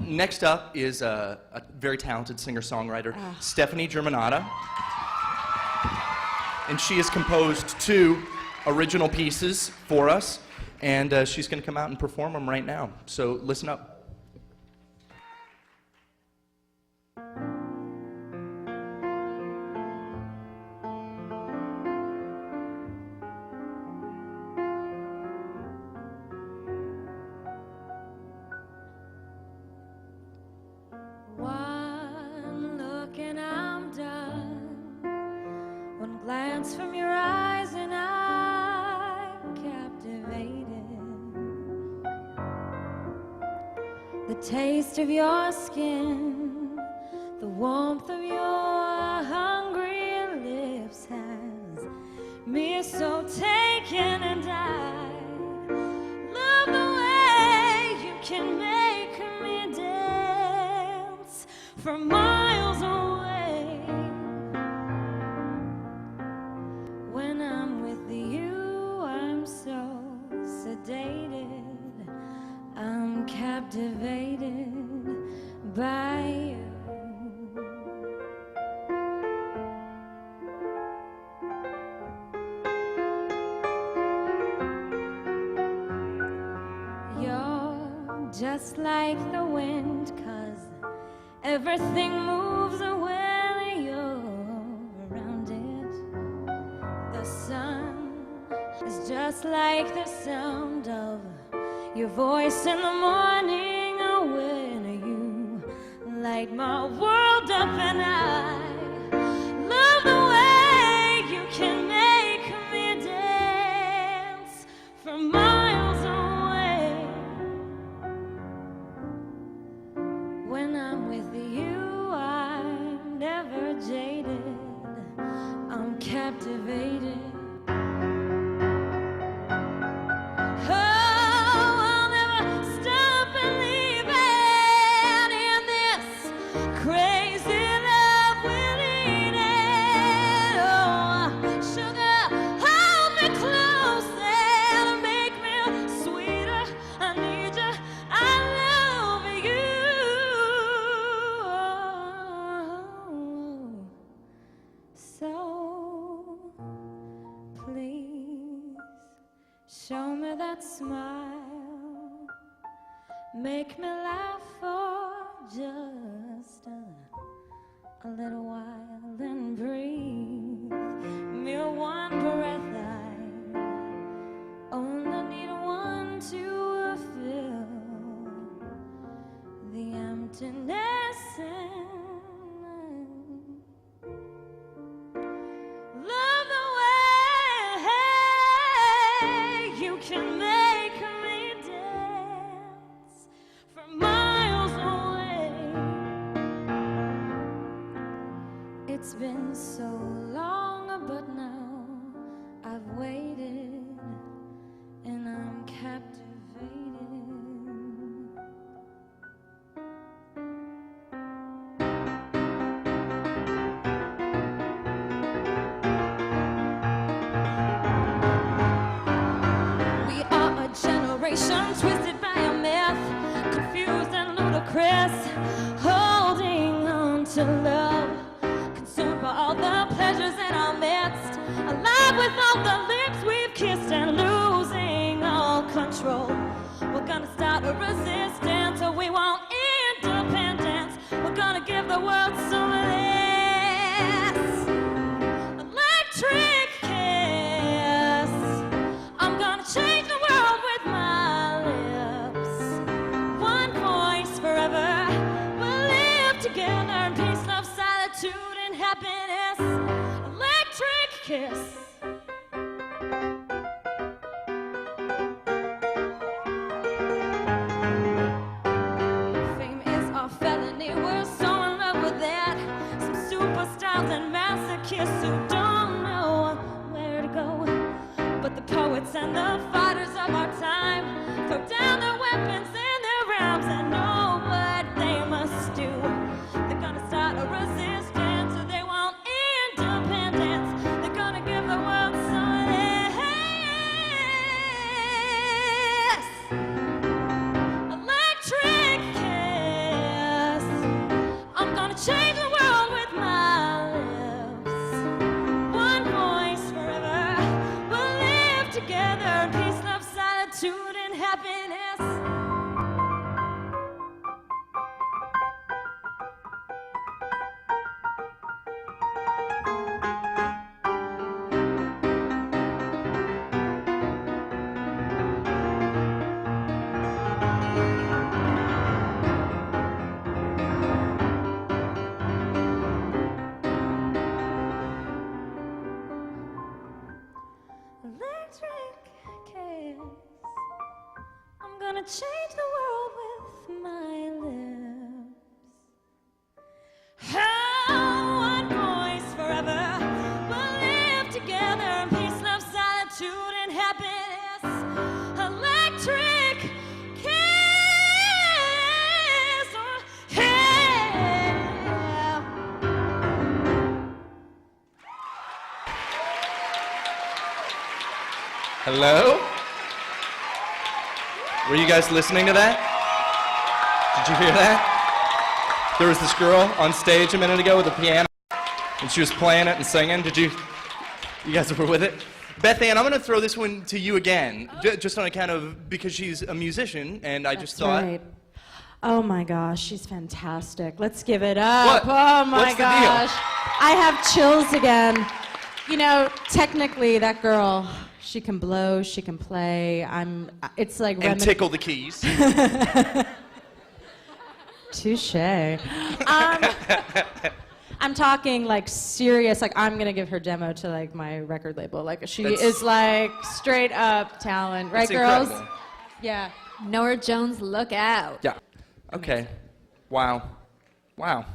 Next up is a very talented singer-songwriter, Stephanie Germanata. And she has composed 2 original pieces for us, and she's going to come out and perform them right now. So listen up. Glance from your eyes and I'm captivated. The taste of your skin, the warmth of your hungry lips has me so taken, and I love the way you can make me dance from miles away. When I'm with you, I'm so sedated. I'm captivated by you. You're just like the wind, 'cause everything moves when you're around it. The sun is just like the sound of your voice in the morning. When you light my world up, and I love the way you can make me dance from miles away. When I'm with you, I'm never jaded. I'm captivated. Show me that smile, make me laugh for just a little while, and breathe me one breath. I only need one to fill the emptiness in. Can make me dance from miles away. It's been so long, but now I've waited, and I'm captivated. Twisted by a myth, confused and ludicrous, holding on to love, consumed by all the pleasures in our midst, alive with all the lips we've kissed, and losing all control. We're gonna start a resistance, or we want independence. We're gonna give the world some of this electric kiss. I'm gonna change the world with my together in peace, love, solitude, and happiness. Electric kiss. Fame is our felony, we're so in love with that. Some superstars and masochists who don't know where to go, but the poets and the fighters of our time throw down their weapons and their arms and know what they must do. They're gonna start a resistance, so they won't Hello? Were you guys listening to that? Did you hear that? There was this girl on stage a minute ago with a piano, and she was playing it and singing. You guys were with it? Beth Ann, I'm going to throw this one to you again, just on account of, because she's a musician, and I just thought... Right. Oh my gosh, she's fantastic. Let's give it up. What? Oh my What's the deal? gosh. I have chills again. You know, technically that girl, she can blow, she can play. It's like And tickle the keys. Touché. I'm talking like serious, like I'm gonna give her demo to like my record label. Like she is like straight up talent, right, That's girls? incredible. Yeah. Norah Jones, look out. Yeah. Okay. Wow. Wow.